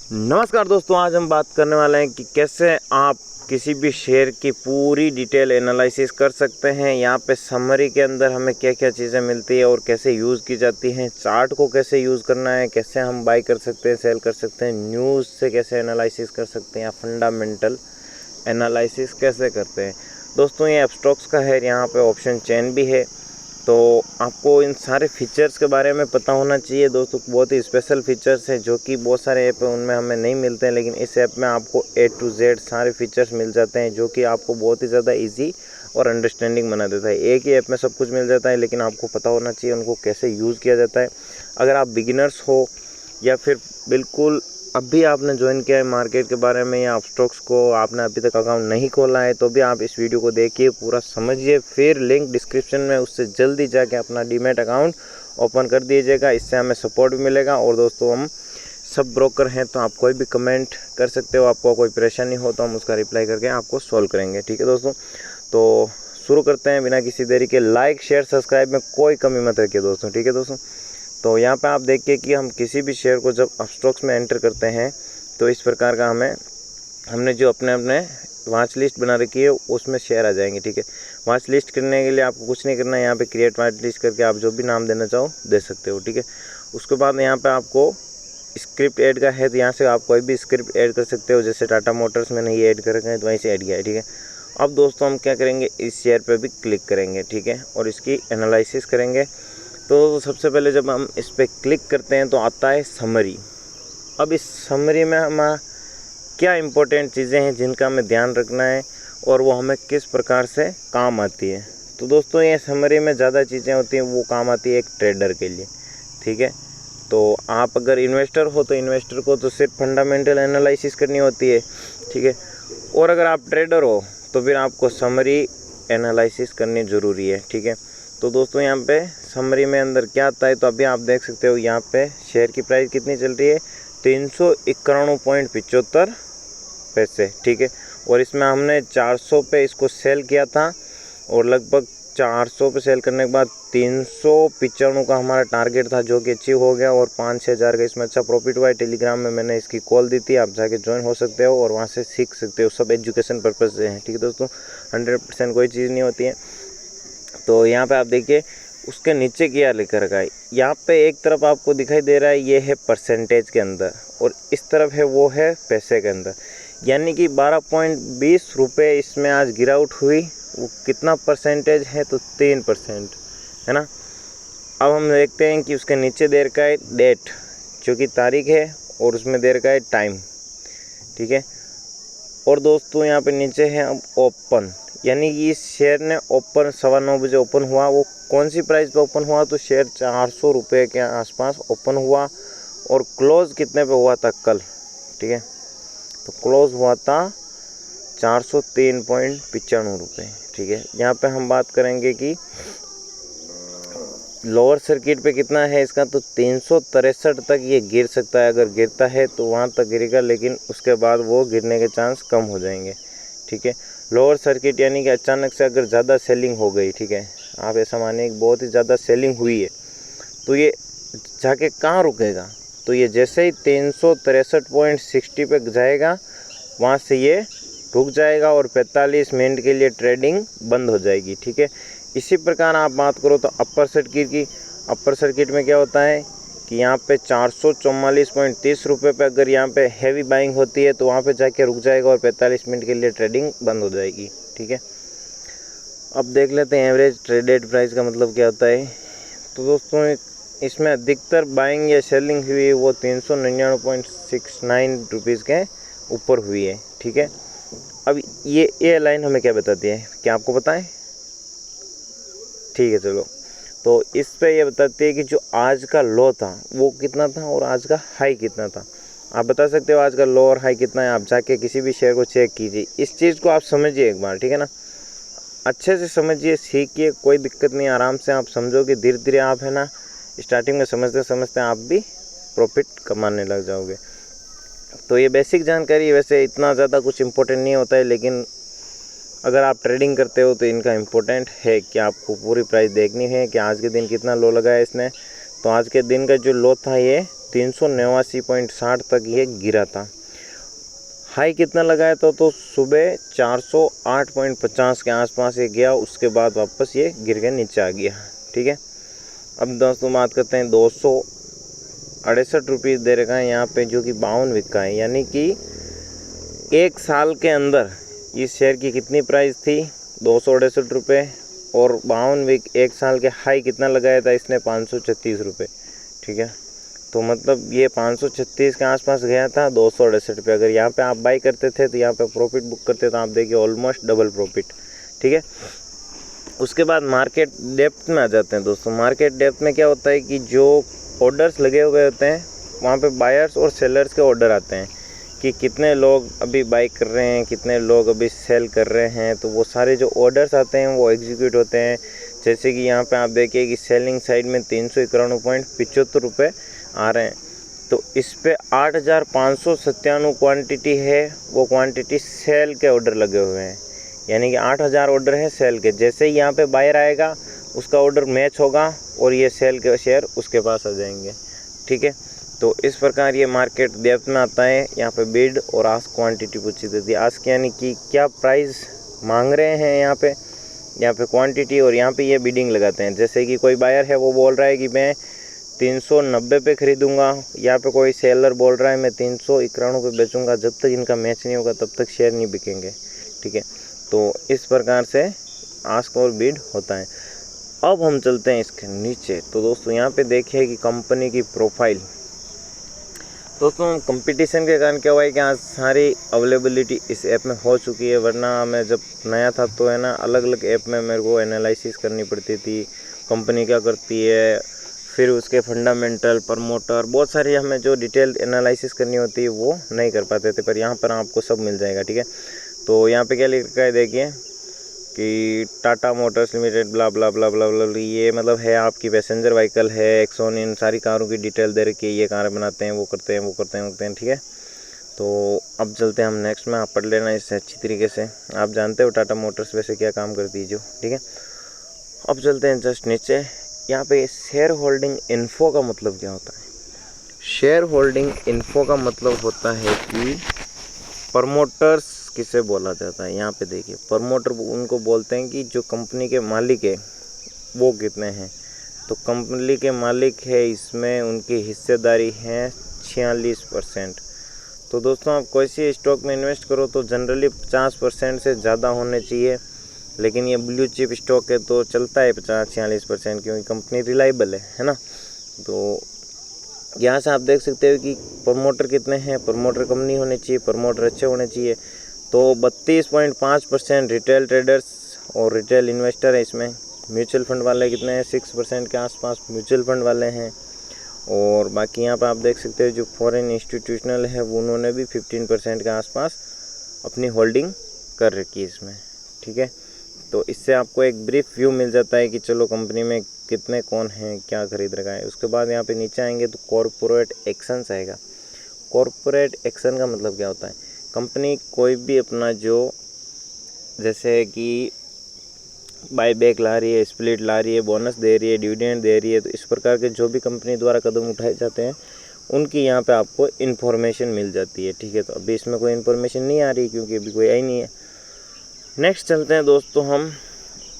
नमस्कार दोस्तों, आज हम बात करने वाले हैं कि कैसे आप किसी भी शेयर की पूरी डिटेल एनालिसिस कर सकते हैं। यहाँ पे समरी के अंदर हमें क्या क्या चीज़ें मिलती है और कैसे यूज़ की जाती हैं, चार्ट को कैसे यूज़ करना है, कैसे हम बाई कर सकते हैं, सेल कर सकते हैं, न्यूज़ से कैसे एनालिसिस कर सकते हैं या फंडामेंटल एनालिसिस कैसे करते हैं। दोस्तों ये अपस्टॉक्स का है, यहाँ पे ऑप्शन चेन भी है, तो आपको इन सारे फीचर्स के बारे में पता होना चाहिए। दोस्तों बहुत ही स्पेशल फीचर्स हैं जो कि बहुत सारे ऐप हैं उनमें हमें नहीं मिलते हैं, लेकिन इस ऐप में आपको A to Z सारे फीचर्स मिल जाते हैं जो कि आपको बहुत ही ज़्यादा इजी और अंडरस्टैंडिंग बना देता है। एक ही ऐप में सब कुछ मिल जाता है, लेकिन आपको पता होना चाहिए उनको कैसे यूज़ किया जाता है। अगर आप बिगिनर्स हो या फिर बिल्कुल अभी आपने ज्वाइन किया है मार्केट के बारे में या स्टॉक्स को आपने अभी तक अकाउंट नहीं खोला है, तो भी आप इस वीडियो को देखिए, पूरा समझिए, फिर लिंक डिस्क्रिप्शन में उससे जल्दी जाके अपना डीमैट अकाउंट ओपन कर दीजिएगा। इससे हमें सपोर्ट भी मिलेगा। और दोस्तों हम सब ब्रोकर हैं, तो आप कोई भी कमेंट कर सकते हो, आपको कोई परेशानी हो तो हम उसका रिप्लाई करके आपको सॉल्व करेंगे। ठीक है दोस्तों, तो शुरू करते हैं बिना किसी देरी के। लाइक शेयर सब्सक्राइब में कोई कमी मत रखिए दोस्तों। ठीक है दोस्तों, तो यहाँ पे आप देखिए कि हम किसी भी शेयर को जब अपस्टॉक्स में एंटर करते हैं तो इस प्रकार का हमने जो अपने वॉच लिस्ट बना रखी है उसमें शेयर आ जाएंगे। ठीक है, वॉच लिस्ट करने के लिए आपको कुछ नहीं करना है, यहाँ पे क्रिएट वॉच लिस्ट करके आप जो भी नाम देना चाहो दे सकते हो। ठीक है, उसके बाद यहाँ पे आपको स्क्रिप्ट ऐड का है, तो यहाँ से आप कोई भी स्क्रिप्ट ऐड कर सकते हो। जैसे टाटा मोटर्स में नहीं ऐड कर रखे हैं तो वहीं से ऐड किया है। ठीक है, अब दोस्तों हम क्या करेंगे, इस शेयर पर भी क्लिक करेंगे। ठीक है, और इसकी एनालिसिस करेंगे। तो सबसे पहले जब हम इस पर क्लिक करते हैं तो आता है समरी। अब इस समरी में हमारा क्या इम्पोर्टेंट चीज़ें हैं जिनका हमें ध्यान रखना है और वो हमें किस प्रकार से काम आती है। तो दोस्तों ये समरी में ज़्यादा चीज़ें होती हैं, वो काम आती है एक ट्रेडर के लिए। ठीक है, तो आप अगर इन्वेस्टर हो तो इन्वेस्टर को तो सिर्फ फंडामेंटल एनालिसिस करनी होती है। ठीक है, और अगर आप ट्रेडर हो तो फिर आपको समरी एनालिसिस करनी ज़रूरी है। ठीक है, तो दोस्तों यहाँ पे समरी में अंदर क्या आता है, तो अभी आप देख सकते हो यहाँ पे शेयर की प्राइस कितनी चल रही है, 391.75 पैसे। ठीक है, और इसमें हमने 400 पे इसको सेल किया था और लगभग 400 पे सेल करने के बाद 395 का हमारा टारगेट था जो कि अचीव हो गया और 5-6 हज़ार का इसमें अच्छा प्रॉफिट हुआ है। टेलीग्राम में मैंने इसकी कॉल दी थी, आप जाके ज्वाइन हो सकते हो और वहाँ से सीख सकते हो, सब एजुकेशन पर्पज़ से है। ठीक है दोस्तों, 100% कोई चीज़ नहीं होती है। तो यहाँ पे आप देखिए उसके नीचे क्या लिखा रखा है, यहाँ पे एक तरफ आपको दिखाई दे रहा है ये है परसेंटेज के अंदर और इस तरफ है वो है पैसे के अंदर, यानी कि 12.20 रुपये इसमें आज गिरावट हुई। वो कितना परसेंटेज है, तो 3% है ना। अब हम देखते हैं कि उसके नीचे दे रखा है डेट जो कि तारीख है और उसमें दे रखा है टाइम। ठीक है, और दोस्तों यहाँ पे नीचे है अब ओपन, यानी कि इस शेयर ने ओपन 9:15 बजे ओपन हुआ। वो कौन सी प्राइस पे ओपन हुआ, तो शेयर 400 रुपये के आसपास ओपन हुआ और क्लोज़ कितने पे हुआ था कल। ठीक है, तो क्लोज़ हुआ था 403.95 रुपये। ठीक है, यहाँ पे हम बात करेंगे कि लोअर सर्किट पे कितना है इसका, तो 363 तक ये गिर सकता है। अगर गिरता है तो वहाँ तक गिरेगा, लेकिन उसके बाद वो गिरने के चांस कम हो जाएंगे। ठीक है, लोअर सर्किट यानी कि अचानक से अगर ज़्यादा सेलिंग हो गई, ठीक है, आप ऐसा मानिए कि बहुत ही ज़्यादा सेलिंग हुई है, तो ये जाके कहाँ रुकेगा, तो ये जैसे ही 363.60 पे जाएगा वहाँ से ये रुक जाएगा और 45 मिनट के लिए ट्रेडिंग बंद हो जाएगी। ठीक है, इसी प्रकार आप बात करो तो अपर सर्किट की, अपर सर्किट में क्या होता है कि यहाँ पे 444.30 रुपये पे अगर यहाँ पे हैवी बाइंग होती है तो वहाँ पे जाके रुक जाएगा और 45 मिनट के लिए ट्रेडिंग बंद हो जाएगी। ठीक है, अब देख लेते हैं एवरेज ट्रेडेड प्राइस का मतलब क्या होता है। तो दोस्तों इसमें अधिकतर बाइंग या सेलिंग हुई है वो 399.69 रुपीज़ के ऊपर हुई है। ठीक है, अब ये लाइन हमें क्या बताती है, क्या आपको पता है? ठीक है चलो, तो इस पे ये बताती है कि जो आज का लो था वो कितना था और आज का हाई कितना था। आप बता सकते हो आज का लो और हाई कितना है, आप जाके किसी भी शेयर को चेक कीजिए। इस चीज़ को आप समझिए एक बार, ठीक है ना, अच्छे से समझिए, सीखिए, कोई दिक्कत नहीं, आराम से आप समझोगे, धीरे धीरे आप है ना स्टार्टिंग में समझते समझते आप भी प्रॉफिट कमाने लग जाओगे। तो ये बेसिक जानकारी, वैसे इतना ज़्यादा कुछ इम्पोर्टेंट नहीं होता है, लेकिन अगर आप ट्रेडिंग करते हो तो इनका इम्पोर्टेंट है कि आपको पूरी प्राइस देखनी है कि आज के दिन कितना लो लगाया इसने, तो आज के दिन का जो लो था ये 389.60 तक ये गिरा था। हाई कितना लगाया था तो सुबह 408.50 के आसपास ये गया, उसके बाद वापस ये गिर के नीचे आ गया। ठीक है, अब दोस्तों बात करते हैं 268 रुपीज़ दे रखा है यहाँ पे, जो कि 52 वीक का है। यानी कि एक साल के अंदर इस शेयर की कितनी प्राइस थी, 268 रुपये, और 52 वीक एक साल के हाई कितना लगाया था इसने, 536 रुपये। ठीक है, तो मतलब ये 536 के आसपास गया था, 268 रुपये। अगर यहाँ पे आप बाई करते थे तो यहाँ पे प्रॉफिट बुक करते तो आप देखिए ऑलमोस्ट डबल प्रॉफिट। ठीक है, उसके बाद मार्केट डेप्थ में आ जाते हैं दोस्तों। मार्केट डेप्थ में क्या होता है कि जो ऑर्डर्स लगे हुए होते हैं वहाँ पे बायर्स और सेलर्स के ऑर्डर आते हैं कि कितने लोग अभी बाई कर रहे हैं, कितने लोग अभी सेल कर रहे हैं। तो वो सारे जो ऑर्डर्स आते हैं वो एग्जीक्यूट होते हैं। जैसे कि यहाँ पे आप देखिए कि सेलिंग साइड में 391.75 रुपये आ रहे हैं, तो इस पे 8,597 क्वांटिटी है, वो क्वांटिटी सेल के ऑर्डर लगे हुए हैं। यानी कि 8,000 ऑर्डर है सेल के। जैसे ही यहाँ पे बायर आएगा उसका ऑर्डर मैच होगा और ये सेल के शेयर उसके पास आ जाएंगे। ठीक है, तो इस प्रकार ये मार्केट डेप्थ में आता है। यहाँ पे बिड और आस्क क्वांटिटी पूछी जाती है। आस्क यानी कि क्या प्राइस मांग रहे हैं यहाँ पे क्वांटिटी, और यहाँ पे ये बिडिंग लगाते हैं। जैसे कि कोई बायर है वो बोल रहा है कि मैं 390 पे ख़रीदूँगा, यहाँ पे कोई सेलर बोल रहा है मैं 391 पे बेचूँगा। जब तक इनका मैच नहीं होगा तब तक शेयर नहीं बिकेंगे। ठीक है, तो इस प्रकार से आस्क और बिड होता है। अब हम चलते हैं इसके नीचे। तो दोस्तों यहाँ पे देखिए कि कंपनी की प्रोफाइल। दोस्तों कंपटीशन के कारण क्या हुआ है कि आज सारी अवेलेबिलिटी इस ऐप में हो चुकी है, वरना मैं जब नया था तो है ना अलग अलग ऐप में मेरे को एनालिसिस करनी पड़ती थी, कंपनी क्या करती है, फिर उसके फंडामेंटल, प्रमोटर, बहुत सारी हमें जो डिटेल एनालिसिस करनी होती है वो नहीं कर पाते थे। पर यहाँ पर आपको सब मिल जाएगा। ठीक है, तो यहाँ पे क्या लिखा है देखिए कि टाटा मोटर्स लिमिटेड ब्ला ब्ला ब्ला ब्ला ब्ला, ये मतलब है आपकी पैसेंजर व्हीकल है, एक्सॉन, इन सारी कारों की डिटेल दे रखी है। ये कार बनाते हैं, वो करते हैं, वो करते हैं, वो करते हैं। ठीक है, तो अब चलते हैं हम नेक्स्ट में। आप पढ़ लेना इससे अच्छी तरीके से। आप जानते हो टाटा मोटर्स वैसे क्या काम करती है जो। ठीक है, अब चलते हैं जस्ट नीचे। यहाँ पे शेयर होल्डिंग इन्फो का मतलब क्या होता है। शेयर होल्डिंग इन्फो का मतलब होता है कि प्रमोटर्स किसे बोला जाता है। यहाँ पे देखिए प्रमोटर उनको बोलते हैं कि जो कंपनी के मालिक है वो कितने हैं। तो कंपनी के मालिक है, इसमें उनकी हिस्सेदारी है 46%। तो दोस्तों आप कोई सी स्टॉक में इन्वेस्ट करो तो जनरली 50% से ज़्यादा होने चाहिए, लेकिन ये ब्लू चिप स्टॉक है तो चलता है 50-46%, क्योंकि कंपनी रिलायबल है ना। तो यहाँ से आप देख सकते हो कि प्रमोटर कितने हैं, प्रमोटर कम नहीं होने चाहिए, प्रमोटर अच्छे होने चाहिए। तो 32.5% रिटेल ट्रेडर्स और रिटेल इन्वेस्टर है इसमें। म्यूचुअल फंड वाले कितने हैं, 6% के आसपास म्यूचुअल फंड वाले हैं। और बाकी यहाँ पर आप देख सकते हो जो फॉरेन इंस्टीट्यूशनल है वो उन्होंने भी 15% के आसपास अपनी होल्डिंग कर रखी है इसमें। ठीक है, तो इससे आपको एक ब्रीफ व्यू मिल जाता है कि चलो कंपनी में कितने कौन हैं, क्या खरीद रखा है। उसके बाद यहाँ पे नीचे आएंगे तो कॉरपोरेट एक्शंस आएगा। कॉरपोरेट एक्शन का मतलब क्या होता है, कंपनी कोई भी अपना जो जैसे कि बाई बैक ला रही है, स्प्लिट ला रही है, बोनस दे रही है, डिविडेंड दे रही है, तो इस प्रकार के जो भी कंपनी द्वारा कदम उठाए जाते हैं उनकी यहाँ पे आपको इन्फॉर्मेशन मिल जाती है। ठीक है, तो अभी इसमें कोई इन्फॉर्मेशन नहीं आ रही क्योंकि अभी कोई आई नहीं है। नेक्स्ट चलते हैं दोस्तों हम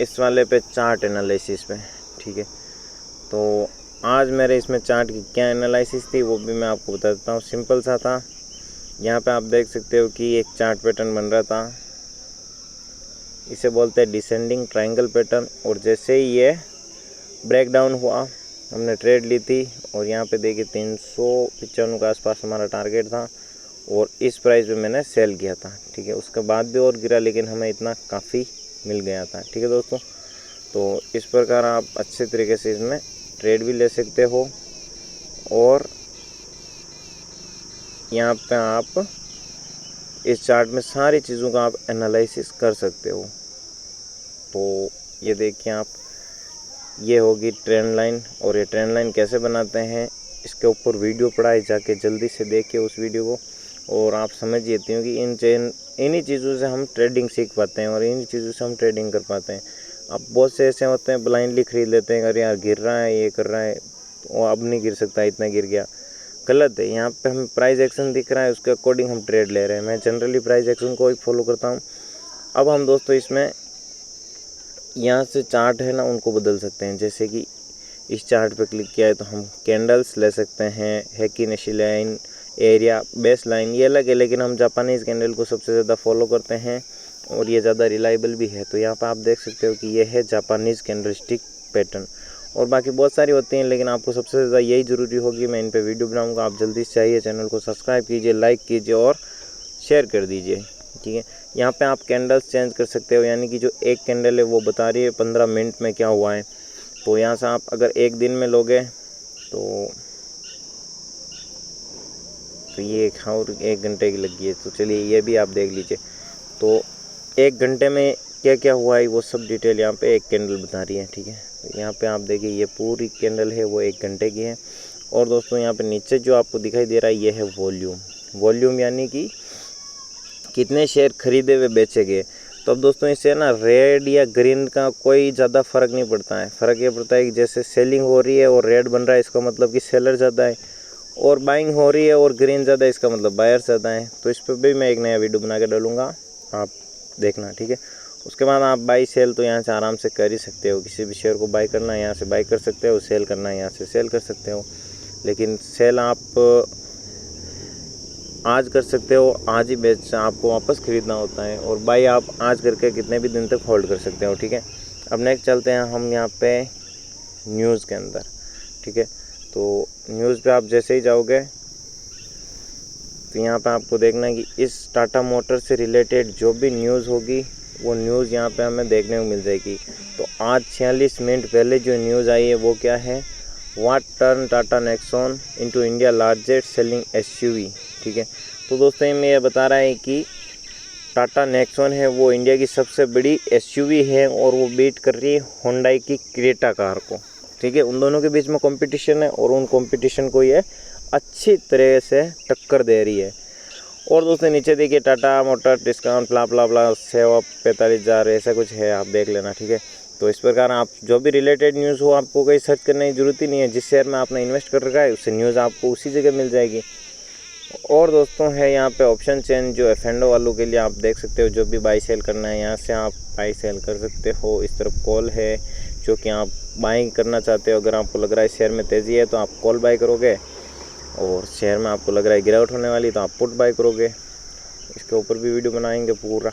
इस वाले पे चार्ट एनालिसिस पे। ठीक है, तो आज मेरे इसमें चार्ट की क्या एनालिसिस थी वो भी मैं आपको बता देता हूँ। सिंपल सा था। यहाँ पे आप देख सकते हो कि एक चार्ट पैटर्न बन रहा था, इसे बोलते हैं डिसेंडिंग ट्रायंगल पैटर्न। और जैसे ही ये ब्रेक डाउन हुआ हमने ट्रेड ली थी, और यहाँ पे देखिए 395 के आसपास हमारा टारगेट था और इस प्राइस पे मैंने सेल किया था। ठीक है, उसके बाद भी और गिरा लेकिन हमें इतना काफ़ी मिल गया था। ठीक है दोस्तों, तो इस प्रकार आप अच्छे तरीके से इसमें ट्रेड भी ले सकते हो और यहाँ पे आप इस चार्ट में सारी चीज़ों का आप एनालिसिस कर सकते हो। तो ये देखिए आप, ये होगी ट्रेंड लाइन, और ये ट्रेंड लाइन कैसे बनाते हैं इसके ऊपर वीडियो पड़ा है, जाके जल्दी से देखिए उस वीडियो को और आप समझ जाते हो कि इन्हीं चीज़ों से हम ट्रेडिंग सीख पाते हैं और इन्हीं चीज़ों से हम ट्रेडिंग कर पाते हैं। अब बहुत से ऐसे होते हैं ब्लाइंडली खरीद लेते हैं, अरे यार गिर रहा है, ये कर रहा है, वो अब नहीं गिर सकता, इतना गिर गया, गलत है। यहाँ पे हमें प्राइस एक्शन दिख रहा है, उसके अकॉर्डिंग हम ट्रेड ले रहे हैं। मैं जनरली प्राइस एक्शन को ही फॉलो करता हूँ। अब हम दोस्तों इसमें यहाँ से चार्ट है ना उनको बदल सकते हैं। जैसे कि इस चार्ट पे क्लिक किया है तो हम कैंडल्स ले सकते हैं, हैकी नेशी लाइन, एरिया, बेस लाइन, ये अलग है, लेकिन हम जापानीज़ कैंडल को सबसे ज़्यादा फॉलो करते हैं और ये ज़्यादा रिलायबल भी है। तो यहाँ पर आप देख सकते हो कि ये है जापानीज़ कैंडलस्टिक पैटर्न, और बाकी बहुत सारी होती हैं, लेकिन आपको सबसे ज़्यादा यही ज़रूरी होगी। मैं इन पे वीडियो बनाऊंगा, आप जल्दी से चाहिए चैनल को सब्सक्राइब कीजिए, लाइक कीजिए और शेयर कर दीजिए, ठीक है। यहाँ पे आप कैंडल्स चेंज कर सकते हो, यानी कि जो एक कैंडल है वो बता रही है 15 मिनट में क्या हुआ है। तो यहाँ से आप अगर एक दिन में लोगे तो ये और 1 घंटे की लगी है, तो चलिए ये भी आप देख लीजिए। तो 1 घंटे में क्या क्या हुआ है वो सब डिटेल यहाँ पे एक कैंडल बता रही है, ठीक है। तो यहाँ पे आप देखिए ये पूरी कैंडल है वो 1 घंटे की है। और दोस्तों यहाँ पे नीचे जो आपको दिखाई दे रहा है ये है वॉल्यूम, यानी कि कितने शेयर खरीदे हुए बेचे गए। तो अब दोस्तों इससे ना रेड या ग्रीन का कोई ज़्यादा फ़र्क नहीं पड़ता है। फ़र्क ये पड़ता है कि जैसे सेलिंग हो रही है और रेड बन रहा है, इसका मतलब कि सेलर ज़्यादा है, और बाइंग हो रही है और ग्रीन ज़्यादा है, इसका मतलब बायर ज़्यादा है। तो इस पर भी मैं एक नया वीडियो बना के डालूँगा, आप देखना, ठीक है। उसके बाद आप बाई सेल तो यहाँ से आराम से कर ही सकते हो। किसी भी शेयर को बाई करना है यहाँ से बाई कर सकते हो, सेल करना है यहाँ से सेल कर सकते हो। लेकिन सेल आप आज कर सकते हो, आज ही बेच आपको वापस ख़रीदना होता है, और बाई आप आज करके कितने भी दिन तक होल्ड कर सकते हो, ठीक है। अब नेक्स्ट चलते हैं हम यहाँ पे न्यूज़ के अंदर, ठीक है। तो न्यूज़ पे आप जैसे ही जाओगे तो यहाँ पे आपको देखना है कि इस टाटा मोटर से रिलेटेड जो भी न्यूज़ होगी वो न्यूज़ यहाँ पे हमें देखने को मिल जाएगी। तो आज 46 मिनट पहले जो न्यूज़ आई है वो क्या है, what turn Tata Nexon into India largest selling SUV, ठीक है। तो दोस्तों में ये बता रहा है कि टाटा नेक्सॉन है वो इंडिया की सबसे बड़ी एसयूवी है, और वो बीट कर रही है होंडा की क्रेटा कार को, ठीक है। उन दोनों के बीच में कंपटीशन है, और उन कंपटीशन को ये अच्छी तरह से टक्कर दे रही है। और दोस्तों नीचे देखिए टाटा मोटर डिस्काउंट ब्ला ब्ला ब्ला सेवा 45,000 ऐसा कुछ है, आप देख लेना, ठीक है। तो इस प्रकार आप जो भी रिलेटेड न्यूज़ हो आपको कहीं सर्च करने की ज़रूरत ही नहीं है। जिस शेयर में आपने इन्वेस्ट कर रखा है उससे न्यूज़ आपको उसी जगह मिल जाएगी। और दोस्तों है यहाँ पे ऑप्शन चेंज जो एफएनडो वालों के लिए, आप देख सकते हो जो भी बाई सेल करना है यहाँ से आप बाई सेल कर सकते हो। इस तरफ कॉल है जो कि आप बाई करना चाहते हो। अगर आपको लग रहा है शेयर में तेज़ी है तो आप कॉल बाई करोगे, और शेयर में आपको लग रहा है गिरावट होने वाली तो आप पुट बाई करोगे। इसके ऊपर भी वीडियो बनाएंगे पूरा।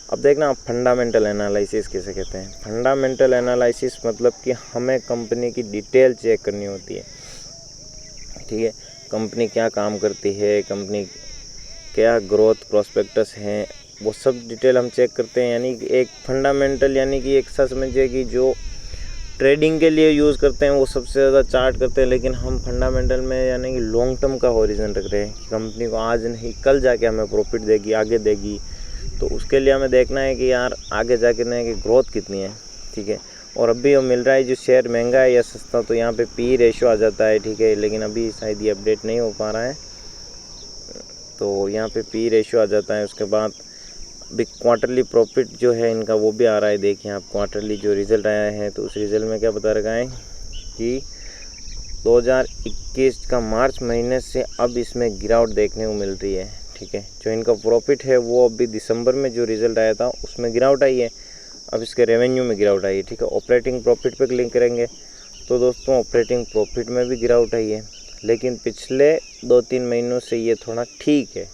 अब देखना आप फंडामेंटल एनालिसिस किसे कहते हैं। फंडामेंटल एनालिसिस मतलब कि हमें कंपनी की डिटेल चेक करनी होती है, ठीक है। कंपनी क्या काम करती है, कंपनी क्या ग्रोथ प्रोस्पेक्टस हैं, वो सब डिटेल हम चेक करते हैं। यानी कि एक फंडामेंटल यानी कि एक सा समझिए कि जो ट्रेडिंग के लिए यूज़ करते हैं वो सबसे ज़्यादा चार्ट करते हैं, लेकिन हम फंडामेंटल में यानी कि लॉन्ग टर्म का हॉरिजन रख रहे हैं कि कंपनी को आज नहीं कल जाके हमें प्रॉफिट देगी, आगे देगी। तो उसके लिए हमें देखना है कि यार आगे जाके ना कि ग्रोथ कितनी है, ठीक है। और अभी वो मिल रहा है जो शेयर महंगा है या सस्ता, तो यहाँ पे पी रेशो आ जाता है, ठीक है। लेकिन अभी शायद ये अपडेट नहीं हो पा रहा है, तो यहाँ पे पी रेशो आ जाता है। उसके बाद अभी क्वार्टरली प्रॉफिट जो है इनका वो भी आ रहा है। देखिए आप क्वार्टरली जो रिज़ल्ट आया है तो उस रिज़ल्ट में क्या बता रखा है कि 2021 का मार्च महीने से अब इसमें गिरावट देखने को मिल रही है, ठीक है। जो इनका प्रॉफिट है वो अभी दिसंबर में जो रिज़ल्ट आया था उसमें गिरावट आई है, अब इसके रेवेन्यू में गिरावट आई है, ठीक है। ऑपरेटिंग प्रॉफिट पे क्लिक करेंगे तो दोस्तों ऑपरेटिंग प्रॉफिट में भी गिरावट आई है, लेकिन पिछले 2-3 महीनों से ये थोड़ा ठीक है,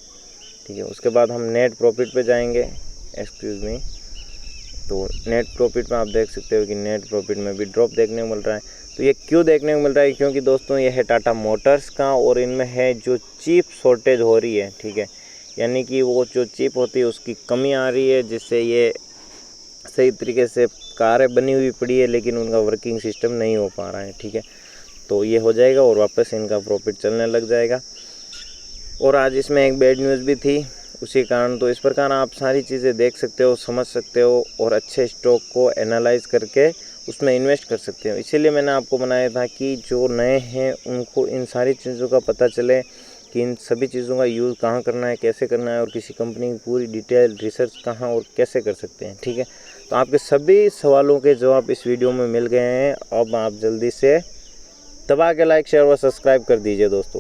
ठीक है। उसके बाद हम नेट प्रॉफिट पे जाएंगे, एक्सक्यूज़ मी। तो नेट प्रॉफिट में आप देख सकते हो कि नेट प्रॉफिट में भी ड्रॉप देखने को मिल रहा है। तो ये क्यों देखने को मिल रहा है, क्योंकि दोस्तों ये है टाटा मोटर्स का, और इनमें है जो चिप शॉर्टेज हो रही है, ठीक है। यानी कि वो जो चिप होती है उसकी कमी आ रही है, जिससे ये सही तरीके से कारें बनी हुई पड़ी है लेकिन उनका वर्किंग सिस्टम नहीं हो पा रहा है, ठीक है। तो ये हो जाएगा और वापस इनका प्रॉफिट चलने लग जाएगा। और आज इसमें एक बैड न्यूज़ भी थी उसी कारण। तो इस प्रकार आप सारी चीज़ें देख सकते हो, समझ सकते हो, और अच्छे स्टॉक को एनालाइज करके उसमें इन्वेस्ट कर सकते हो। इसीलिए मैंने आपको बनाया था कि जो नए हैं उनको इन सारी चीज़ों का पता चले कि इन सभी चीज़ों का यूज़ कहाँ करना है, कैसे करना है, और किसी कंपनी की पूरी डिटेल रिसर्च कहाँ और कैसे कर सकते हैं, ठीक है। तो आपके सभी सवालों के जवाब इस वीडियो में मिल गए हैं। अब आप जल्दी से दबा के लाइक शेयर व सब्सक्राइब कर दीजिए दोस्तों।